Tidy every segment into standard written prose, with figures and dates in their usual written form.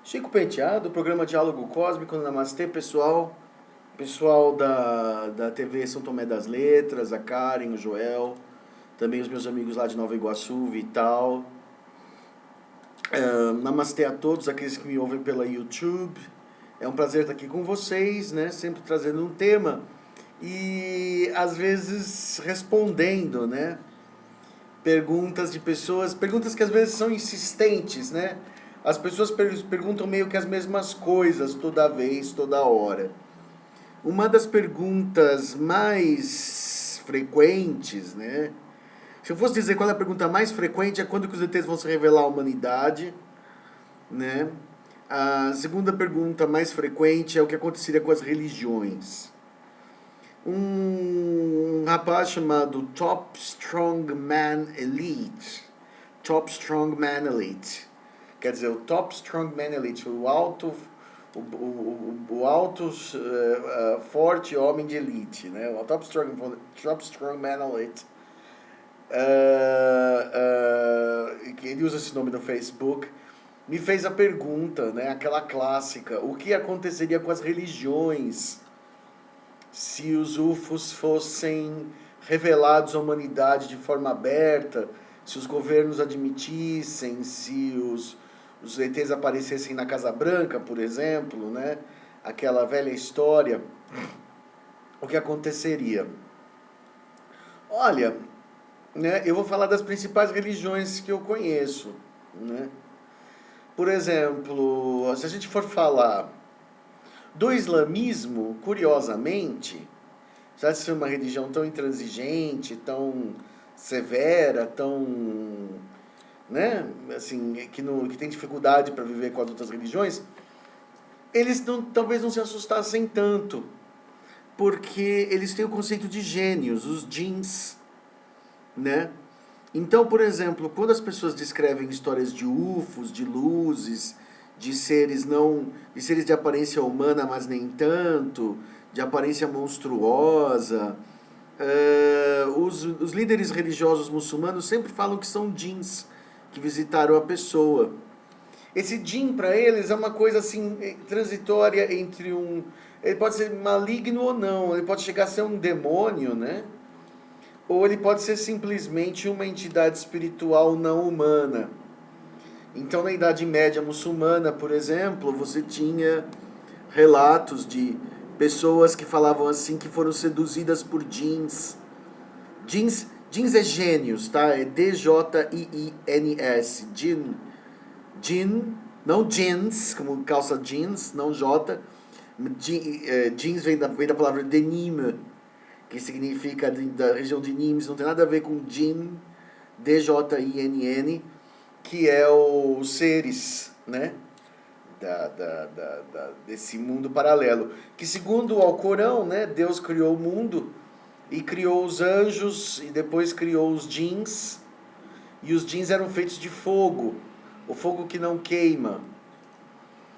Chico Penteado, programa Diálogo Cósmico, Namastê, pessoal. Pessoal da TV São Tomé das Letras, a Karen, o Joel, também os meus amigos lá de Nova Iguaçu, Vital. Namastê a todos aqueles que me ouvem pela YouTube. É um prazer estar aqui com vocês, né? Sempre trazendo um tema e às vezes respondendo, né? Perguntas de pessoas, perguntas que às vezes são insistentes, né? As pessoas perguntam meio que as mesmas coisas toda vez, toda hora. Uma das perguntas mais frequentes, né? Se eu fosse dizer qual é a pergunta mais frequente, é quando que os ETs vão se revelar à humanidade, né? A segunda pergunta mais frequente é o que aconteceria com as religiões. Um rapaz chamado Top Strongman Elite, quer dizer, o Top Strongman Elite, o alto forte homem de elite, né? O Top Strongman Elite. Ele usa esse nome no Facebook. Me fez a pergunta, né? Aquela clássica: o que aconteceria com as religiões se os UFOs fossem revelados à humanidade de forma aberta, se os governos admitissem, se os ETs aparecessem na Casa Branca, por exemplo, né? Aquela velha história, o que aconteceria? Olha, né, eu vou falar das principais religiões que eu conheço, né? Por exemplo, se a gente for falar do islamismo, curiosamente, apesar de ser uma religião tão intransigente, tão severa, tão, né, assim, que tem dificuldade para viver com as outras religiões, eles talvez não se assustassem tanto, porque eles têm o conceito de gênios, os djinns, né? Então, por exemplo, quando as pessoas descrevem histórias de UFOs, de luzes, de seres de aparência humana, mas nem tanto, de aparência monstruosa, os líderes religiosos muçulmanos sempre falam que são djinns que visitaram a pessoa. Esse djinn para eles é uma coisa assim transitória entre ele pode ser maligno ou não, ele pode chegar a ser um demônio, né? Ou ele pode ser simplesmente uma entidade espiritual não humana. Então, na Idade Média muçulmana, por exemplo, você tinha relatos de pessoas que falavam assim que foram seduzidas por djinns. Djinns é gênios, tá? É D-J-I-I-N-S. Djinn, não jeans, como calça jeans, não J. Jeans vem da palavra denim, que significa da região de Nimes, não tem nada a ver com Jinn, D-J-I-N-N, que é os seres, né? Desse mundo paralelo. Que segundo o Alcorão, né, Deus criou o mundo e criou os anjos e depois criou os djinns. E os djinns eram feitos de fogo, o fogo que não queima.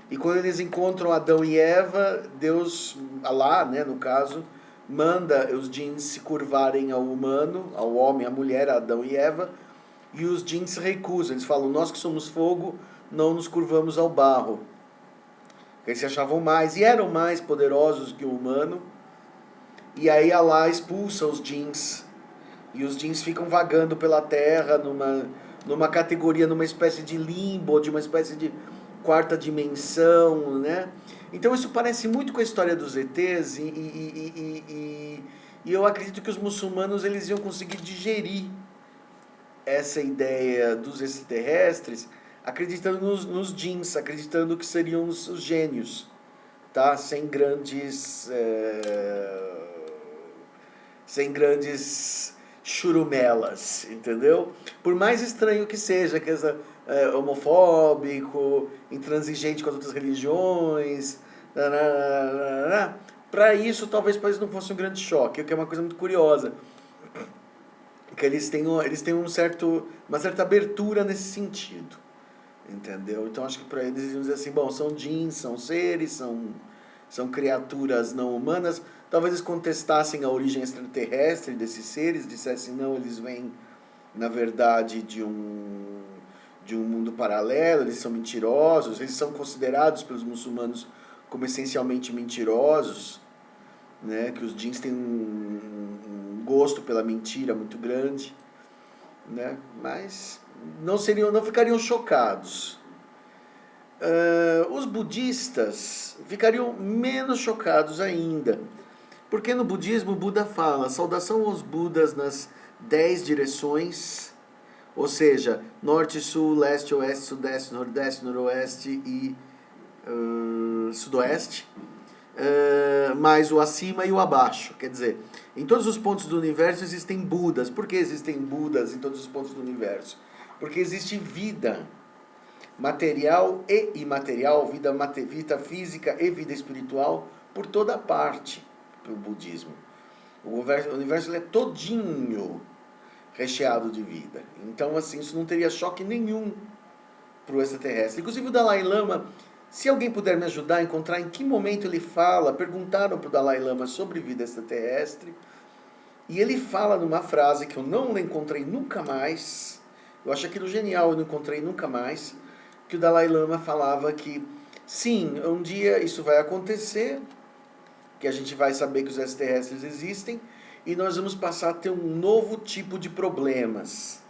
E quando eles encontram Adão e Eva, Deus, Alá, né, no caso, manda os djinns se curvarem ao humano, ao homem, à mulher, a Adão e Eva, e os djinns se recusam. Eles falam: nós que somos fogo, não nos curvamos ao barro. Eles se achavam mais, e eram mais poderosos que o humano, e aí Alá expulsa os djinns, e os djinns ficam vagando pela terra, numa categoria, numa espécie de limbo, de uma espécie de quarta dimensão, né? Então isso parece muito com a história dos ETs e eu acredito que os muçulmanos eles iam conseguir digerir essa ideia dos extraterrestres, acreditando nos djinns, acreditando que seriam os gênios, tá? Sem grandes churumelas, entendeu? Por mais estranho que seja, que essa homofóbico, intransigente com as outras religiões, para isso talvez para eles não fosse um grande choque, o que é uma coisa muito curiosa, que eles têm uma certa abertura nesse sentido, entendeu? Então acho que para eles iam dizer assim, bom, são djinns, são seres, são criaturas não humanas. Talvez eles contestassem a origem extraterrestre desses seres, dissessem não, eles vêm na verdade de de um mundo paralelo, eles são mentirosos, eles são considerados pelos muçulmanos como essencialmente mentirosos, né? Que os jins têm um gosto pela mentira muito grande, né? Mas não ficariam chocados. Os budistas ficariam menos chocados ainda, porque no budismo o Buda fala: saudação aos Budas nas 10 direções, ou seja, norte, sul, leste, oeste, sudeste, nordeste, noroeste e sudoeste, mais o acima e o abaixo. Quer dizer, em todos os pontos do universo existem Budas. Por que existem Budas em todos os pontos do universo? Porque existe vida material e imaterial, vida física e vida espiritual por toda parte para o budismo. O universo ele é todinho recheado de vida. Então, assim, isso não teria choque nenhum para o extraterrestre. Inclusive o Dalai Lama, se alguém puder me ajudar a encontrar em que momento ele fala, perguntaram para o Dalai Lama sobre vida extraterrestre, e ele fala numa frase que eu não encontrei nunca mais, eu acho aquilo genial, eu não encontrei nunca mais, que o Dalai Lama falava que, sim, um dia isso vai acontecer, que a gente vai saber que os extraterrestres existem, e nós vamos passar a ter um novo tipo de problemas.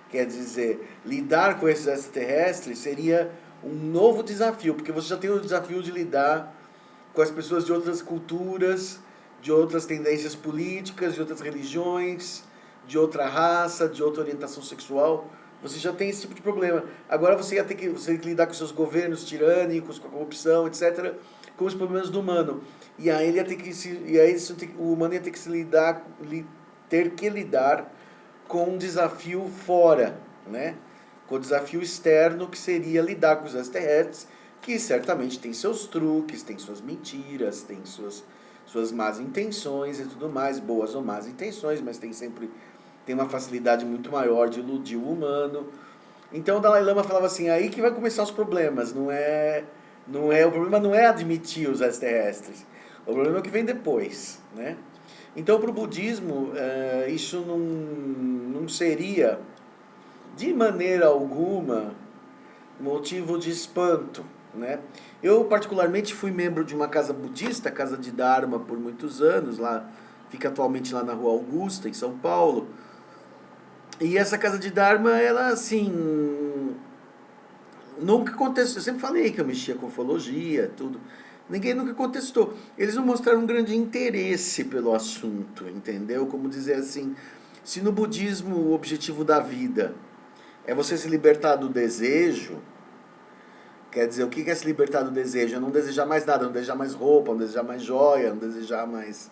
Quer dizer, lidar com esses extraterrestres seria um novo desafio, porque você já tem o desafio de lidar com as pessoas de outras culturas, de outras tendências políticas, de outras religiões, de outra raça, de outra orientação sexual. Você já tem esse tipo de problema. Agora você tem que lidar com seus governos tirânicos, com a corrupção, etc., com os problemas do humano. E aí o humano ia ter que lidar com um desafio fora, né? Com o desafio externo, que seria lidar com os extraterrestres, que certamente tem seus truques, tem suas mentiras, tem suas más intenções e tudo mais, boas ou más intenções, mas tem uma facilidade muito maior de iludir o humano. Então o Dalai Lama falava assim, aí que vai começar os problemas, o problema não é admitir os extraterrestres, o problema é o que vem depois, né? Então para o budismo isso não seria de maneira alguma motivo de espanto, né? Eu particularmente fui membro de uma casa budista, a Casa de Dharma, por muitos anos, fica atualmente lá na Rua Augusta, em São Paulo. E essa Casa de Dharma, ela assim, nunca contestou. Eu sempre falei que eu mexia com ufologia, tudo. Ninguém nunca contestou. Eles não mostraram um grande interesse pelo assunto, entendeu? Como dizer assim, se no budismo o objetivo da vida é você se libertar do desejo, quer dizer, o que é se libertar do desejo? É não desejar mais nada, não desejar mais roupa, não desejar mais joia, não desejar mais...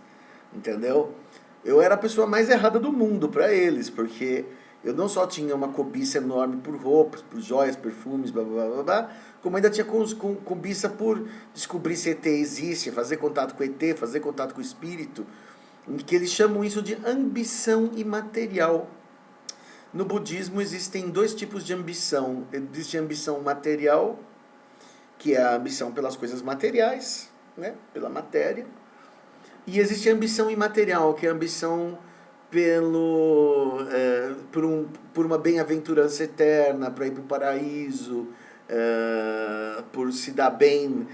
Entendeu? Eu era a pessoa mais errada do mundo para eles, porque eu não só tinha uma cobiça enorme por roupas, por joias, perfumes, blá, blá, blá, blá, como ainda tinha cobiça por descobrir se ET existe, fazer contato com ET, fazer contato com o espírito, que eles chamam isso de ambição imaterial. No budismo existem 2 tipos de ambição. Existe a ambição material, que é a ambição pelas coisas materiais, né, pela matéria. E existe a ambição imaterial, que é a ambição por uma bem-aventurança eterna, para ir para o paraíso, por se dar bem,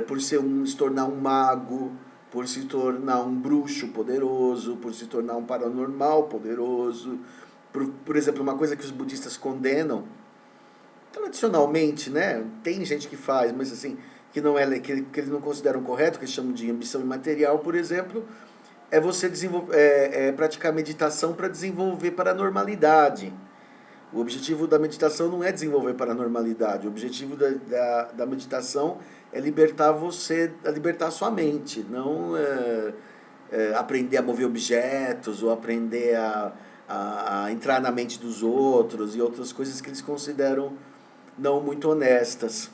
por se tornar um mago, por se tornar um bruxo poderoso, por se tornar um paranormal poderoso. Por exemplo, uma coisa que os budistas condenam, tradicionalmente, né? Tem gente que faz, mas assim, que eles não consideram correto, que eles chamam de ambição imaterial, por exemplo, é você praticar meditação para desenvolver paranormalidade. O objetivo da meditação não é desenvolver paranormalidade, o objetivo da meditação é libertar a sua mente, não aprender a mover objetos ou aprender a entrar na mente dos outros e outras coisas que eles consideram não muito honestas.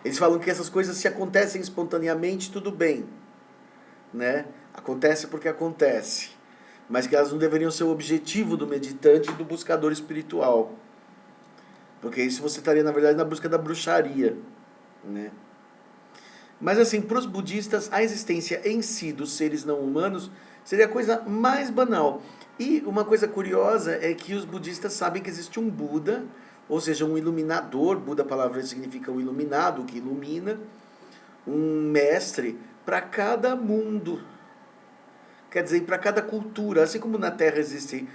Eles falam que essas coisas, se acontecem espontaneamente, tudo bem, né? Acontece porque acontece, mas que elas não deveriam ser o objetivo do meditante e do buscador espiritual, porque isso você estaria, na verdade, na busca da bruxaria, né? Mas assim, para os budistas, a existência em si dos seres não humanos seria a coisa mais banal. E uma coisa curiosa é que os budistas sabem que existe um Buda ou seja, um iluminador. Buda, a palavra significa um iluminado, que ilumina, um mestre para cada mundo. Quer dizer, para cada cultura, assim como na Terra existiu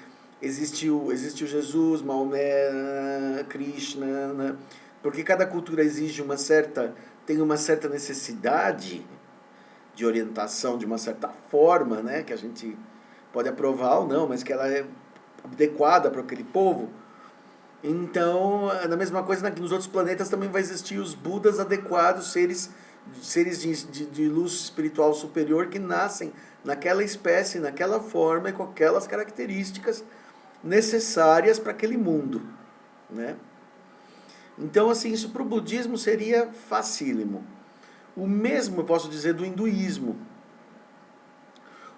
Jesus, Maomé, Krishna, né? Porque cada cultura tem uma certa necessidade de orientação de uma certa forma, né? Que a gente pode aprovar ou não, mas que ela é adequada para aquele povo. Então, na mesma coisa, nos outros planetas também vai existir os Budas adequados, seres de luz espiritual superior que nascem naquela espécie, naquela forma e com aquelas características necessárias para aquele mundo, né? Então, assim, isso para o budismo seria facílimo. O mesmo eu posso dizer do hinduísmo.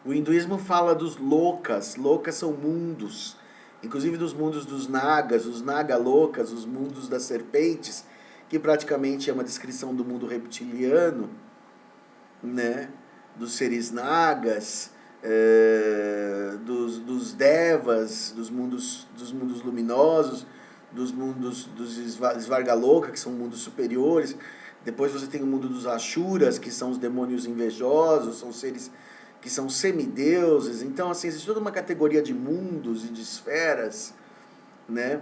O hinduísmo fala dos lokas. Lokas são mundos, inclusive dos mundos dos nagas, os nagalokas, os mundos das serpentes, que praticamente é uma descrição do mundo reptiliano, né? Dos seres nagas, dos devas, dos mundos luminosos, dos mundos dos Svargaloka, que são mundos superiores. Depois você tem o mundo dos Ashuras, que são os demônios invejosos, são seres que são semideuses. Então, assim, existe toda uma categoria de mundos e de esferas, né?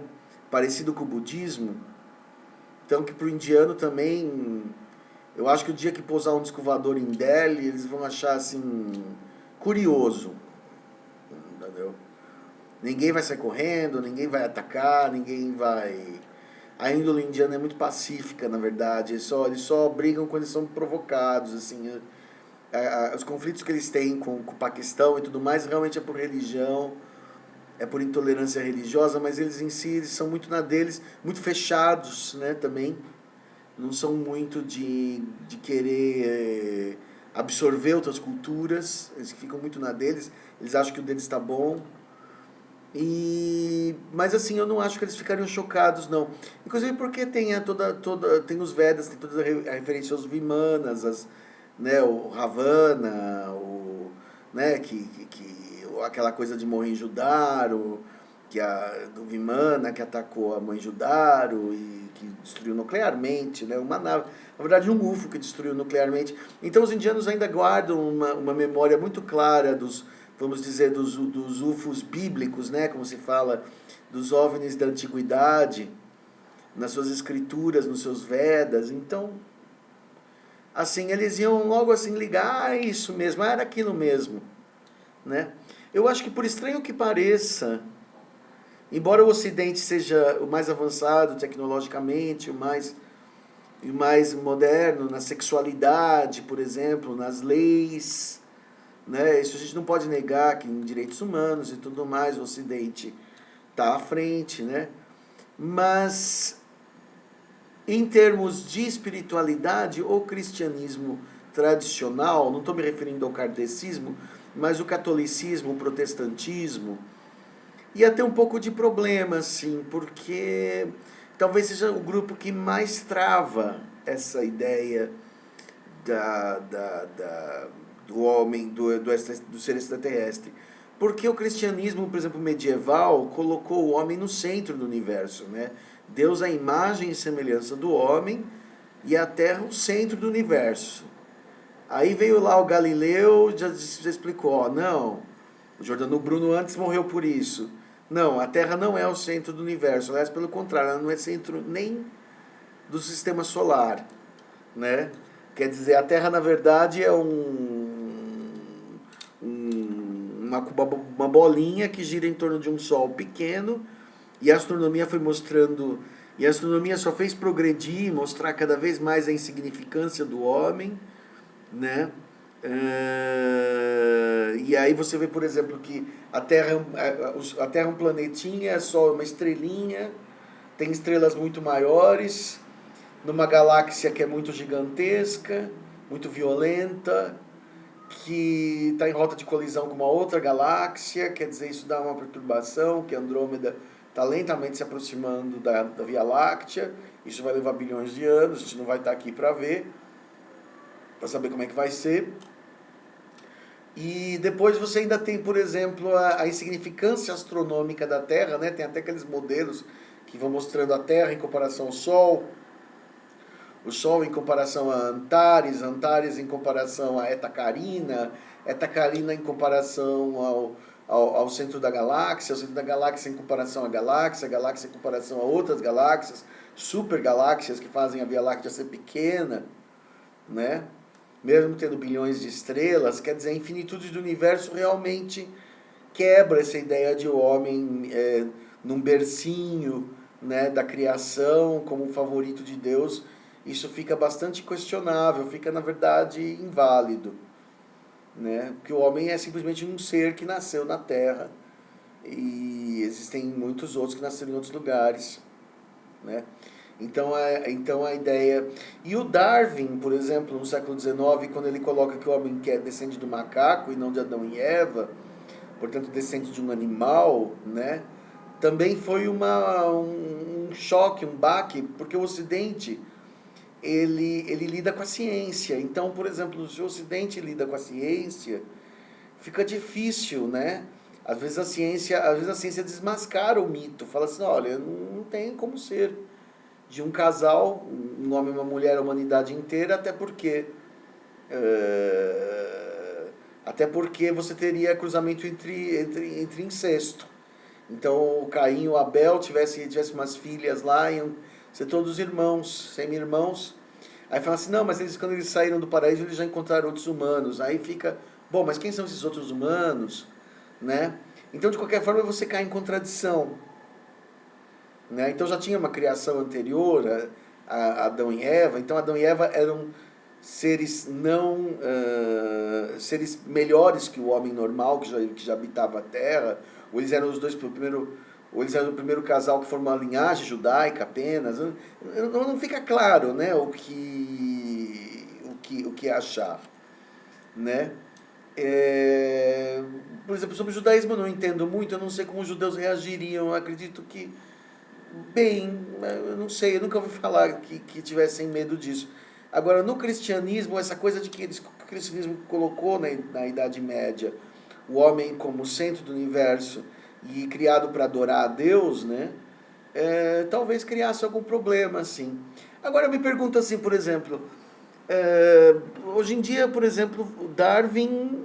Parecido com o budismo. Então, que para o indiano também, eu acho que o dia que pousar um disco voador em Delhi, eles vão achar, assim, curioso, entendeu? Ninguém vai sair correndo, ninguém vai atacar, ninguém vai... A índole indiana é muito pacífica, na verdade. Eles só brigam quando eles são provocados, assim. Os conflitos que eles têm com o Paquistão e tudo mais, realmente é por religião, é por intolerância religiosa, mas eles em si, eles são muito na deles, muito fechados, né, também. Não são muito de querer absorver outras culturas, eles ficam muito na deles, eles acham que o deles está bom. Mas assim, eu não acho que eles ficariam chocados, não. Inclusive porque tem tem os Vedas, tem toda a referência aos Vimanas, né, o Ravana, né, aquela coisa de Mohenjo-Daro, do Vimana, que atacou a Mohenjo-Daro e que destruiu nuclearmente, né, na verdade um UFO que destruiu nuclearmente. Então os indianos ainda guardam uma memória muito clara vamos dizer, dos UFOs bíblicos, né, como se fala, dos OVNIs da antiguidade, nas suas escrituras, nos seus Vedas. Então, assim, eles iam logo assim ligar, isso mesmo, era aquilo mesmo, né? Eu acho que, por estranho que pareça, embora o Ocidente seja o mais avançado tecnologicamente, o mais moderno na sexualidade, por exemplo, nas leis, né? Isso a gente não pode negar, que em direitos humanos e tudo mais o Ocidente está à frente, né? Mas em termos de espiritualidade, o cristianismo tradicional, não estou me referindo ao kardecismo, mas o catolicismo, o protestantismo, ia ter um pouco de problema, sim, porque talvez seja o grupo que mais trava essa ideia do homem, do ser extraterrestre. Porque o cristianismo, por exemplo, medieval, colocou o homem no centro do universo, né? Deus a imagem e semelhança do homem e a Terra o centro do universo. Aí veio lá o Galileu, já explicou, ó, não, o Giordano Bruno antes morreu por isso. Não, a Terra não é o centro do universo, aliás, pelo contrário, ela não é centro nem do sistema solar, né? Quer dizer, a Terra, na verdade, é uma bolinha que gira em torno de um Sol pequeno, e a astronomia foi mostrando, e a astronomia só fez progredir, mostrar cada vez mais a insignificância do homem, né? E aí você vê, por exemplo, que a Terra é um planetinha, é só uma estrelinha, tem estrelas muito maiores, numa galáxia que é muito gigantesca, muito violenta, que está em rota de colisão com uma outra galáxia, quer dizer, isso dá uma perturbação, que Andrômeda está lentamente se aproximando da Via Láctea, isso vai levar bilhões de anos, a gente não vai estar aqui para ver, para saber como é que vai ser. E depois você ainda tem, por exemplo, a insignificância astronômica da Terra, né? Tem até aqueles modelos que vão mostrando a Terra em comparação ao Sol, o Sol em comparação a Antares, Antares em comparação a Eta Carina, Eta Carina em comparação ao centro da galáxia, o centro da galáxia em comparação à galáxia, a galáxia em comparação a outras galáxias, super galáxias que fazem a Via Láctea ser pequena, né? Mesmo tendo bilhões de estrelas, quer dizer, a infinitude do universo realmente quebra essa ideia de o homem num bercinho, né, da criação como um favorito de Deus. Isso fica bastante questionável, fica na verdade inválido, né? Porque o homem é simplesmente um ser que nasceu na Terra e existem muitos outros que nasceram em outros lugares, né? Então a ideia... E o Darwin, por exemplo, no século XIX, quando ele coloca que o homem descende do macaco e não de Adão e Eva, portanto descende de um animal, né? Também foi um choque, um baque, porque o Ocidente ele lida com a ciência. Então, por exemplo, se o Ocidente lida com a ciência, fica difícil, né? Às vezes a ciência desmascara o mito, fala assim, olha, não tem como ser de um casal, um homem e uma mulher, a humanidade inteira, até porque você teria cruzamento entre incesto. Então o Caim e o Abel tivesse umas filhas lá, iam ser todos irmãos, semi-irmãos. Aí fala assim, não, mas quando eles saíram do paraíso, eles já encontraram outros humanos. Aí fica, bom, mas quem são esses outros humanos? Né? Então, de qualquer forma, você cai em contradição. Né? Então já tinha uma criação anterior a Adão e Eva. Então Adão e Eva eram seres seres melhores que o homem normal que já habitava a Terra, ou eles eram ou eles eram o primeiro casal que formou a linhagem judaica apenas. Não fica claro, né, o que achar, né? Por exemplo, sobre o judaísmo eu não entendo muito, eu não sei como os judeus reagiriam. Eu acredito que bem, eu não sei, eu nunca ouvi falar que tivessem medo disso. Agora, no cristianismo, essa coisa de que o cristianismo colocou na Idade Média o homem como centro do universo e criado para adorar a Deus, né? Talvez criasse algum problema, assim. Agora, eu me pergunto assim, por exemplo, hoje em dia, por exemplo, Darwin...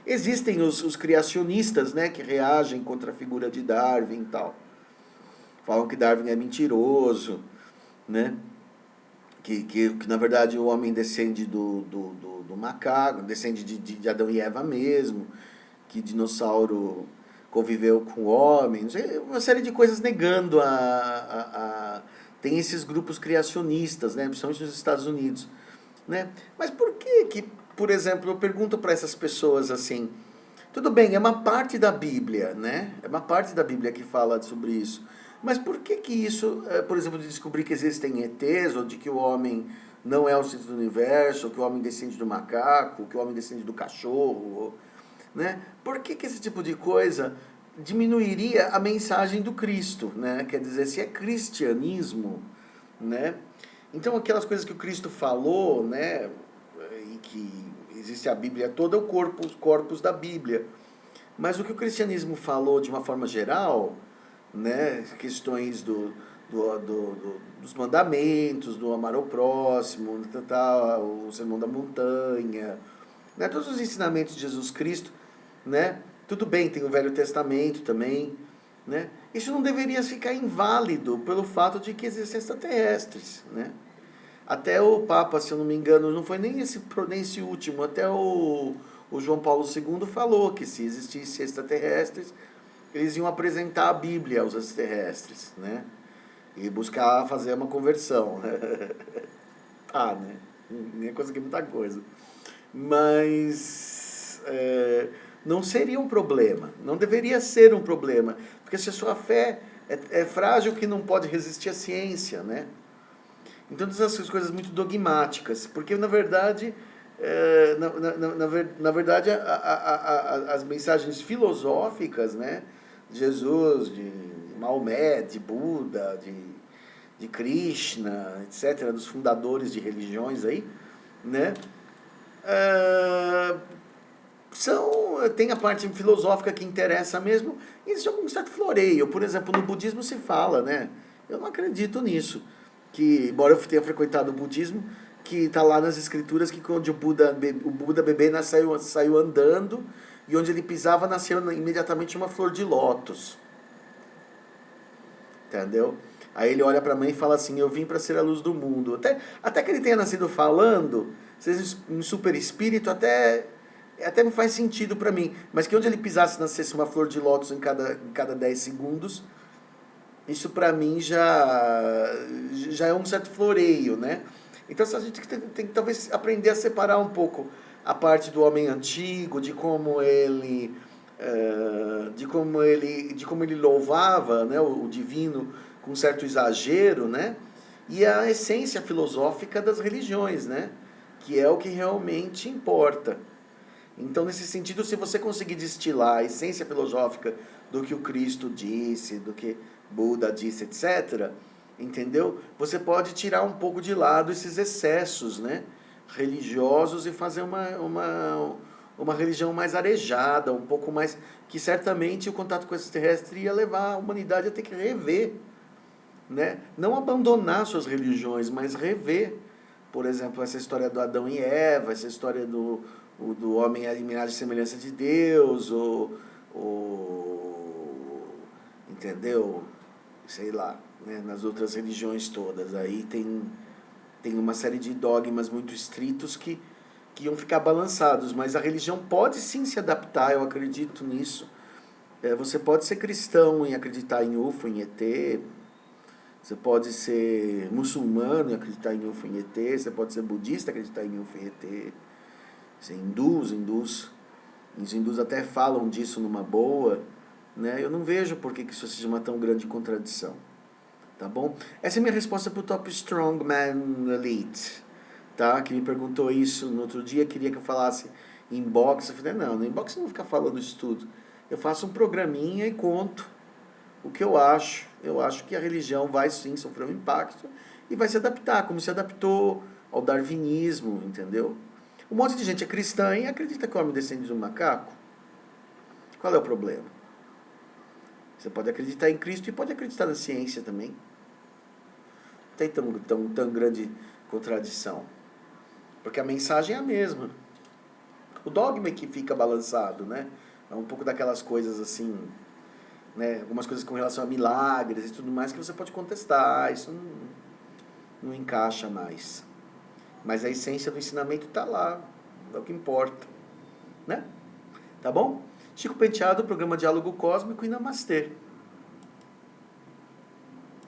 Existem os criacionistas, né, que reagem contra a figura de Darwin e tal. Falam que Darwin é mentiroso, né? Que na verdade o homem descende do macaco, descende de Adão e Eva mesmo, que dinossauro conviveu com o homem, uma série de coisas negando tem esses grupos criacionistas, né? Principalmente nos Estados Unidos, né? Mas por que, por exemplo, eu pergunto para essas pessoas assim, tudo bem, é uma parte da Bíblia, né? É uma parte da Bíblia que fala sobre isso. Mas por que isso, por exemplo, de descobrir que existem ETs, ou de que o homem não é o centro do universo, ou que o homem descende do macaco, ou que o homem descende do cachorro, né? Por que esse tipo de coisa diminuiria a mensagem do Cristo, né? Quer dizer, se é cristianismo, né? Então aquelas coisas que o Cristo falou, né? E que existe a Bíblia toda, é o corpus da Bíblia. Mas o que o cristianismo falou de uma forma geral, né, questões dos mandamentos, do amar ao próximo, o sermão da montanha, né, todos os ensinamentos de Jesus Cristo, né, tudo bem, tem o Velho Testamento também, né, isso não deveria ficar inválido pelo fato de que existem extraterrestres, né. Até o Papa, se eu não me engano, não foi nem esse último, até o João Paulo II falou que se existissem extraterrestres, eles iam apresentar a Bíblia aos extraterrestres, né? E buscar fazer uma conversão. Né? Nem consegui muita coisa. Mas não seria um problema, não deveria ser um problema, porque se a sua fé é frágil que não pode resistir à ciência, né? Então, todas essas coisas muito dogmáticas, porque, na verdade, na verdade as mensagens filosóficas, né, de Jesus, de Maomé, de Buda, de Krishna, etc., dos fundadores de religiões aí, né, tem a parte filosófica que interessa mesmo, e existe um certo floreio. Por exemplo, no budismo se fala, né, Eu não acredito nisso. Que, embora eu tenha frequentado o budismo, que está lá nas escrituras que quando o Buda bebê saiu andando e onde ele pisava nasceu imediatamente uma flor de lótus. Entendeu? Aí ele olha para a mãe e fala assim, eu vim para ser a luz do mundo. Até que ele tenha nascido falando, seja um super espírito, até me faz sentido para mim. Mas que onde ele pisasse nascesse uma flor de lótus em cada 10 segundos, isso para mim já é um certo floreio, né? Então a gente tem que talvez aprender a separar um pouco a parte do homem antigo, de como ele louvava, né, o divino com certo exagero, né? E a essência filosófica das religiões, né? Que é o que realmente importa. Então, nesse sentido, se você conseguir destilar a essência filosófica do que o Cristo disse, do que Buda disse, etc., entendeu? Você pode tirar um pouco de lado esses excessos, né, religiosos e fazer uma religião mais arejada, um pouco mais... que certamente o contato com esse terrestre ia levar a humanidade a ter que rever, né? Não abandonar suas religiões, mas rever. Por exemplo, essa história do Adão e Eva, essa história do homem à imagem e semelhança de Deus, entendeu? Sei lá, né? Nas outras religiões todas. Aí tem uma série de dogmas muito estritos que iam ficar balançados, mas a religião pode sim se adaptar, eu acredito nisso. Você pode ser cristão e acreditar em UFO, em ET, você pode ser muçulmano e acreditar em UFO, em ET, você pode ser budista e acreditar em UFO, em ET, ser os hindus até falam disso numa boa, né? Eu não vejo por que isso seja uma tão grande contradição. Tá bom? Essa é a minha resposta para o Top Strongman Elite, tá? Que me perguntou isso no outro dia, queria que eu falasse inbox. Eu falei, não, no inbox eu não vou ficar falando isso tudo. Eu faço um programinha e conto o que eu acho. Eu acho que a religião vai sim sofrer um impacto e vai se adaptar, como se adaptou ao darwinismo, entendeu? Um monte de gente é cristã e acredita que o homem descende de um macaco. Qual é o problema? Você pode acreditar em Cristo e pode acreditar na ciência também. Não tem tão grande contradição. Porque a mensagem é a mesma. O dogma é que fica balançado, né? É um pouco daquelas coisas assim, né? Algumas coisas com relação a milagres e tudo mais que você pode contestar. Isso não encaixa mais. Mas a essência do ensinamento está lá. É o que importa. Né? Tá bom? Chico Penteado, programa Diálogo Cósmico e Namastê.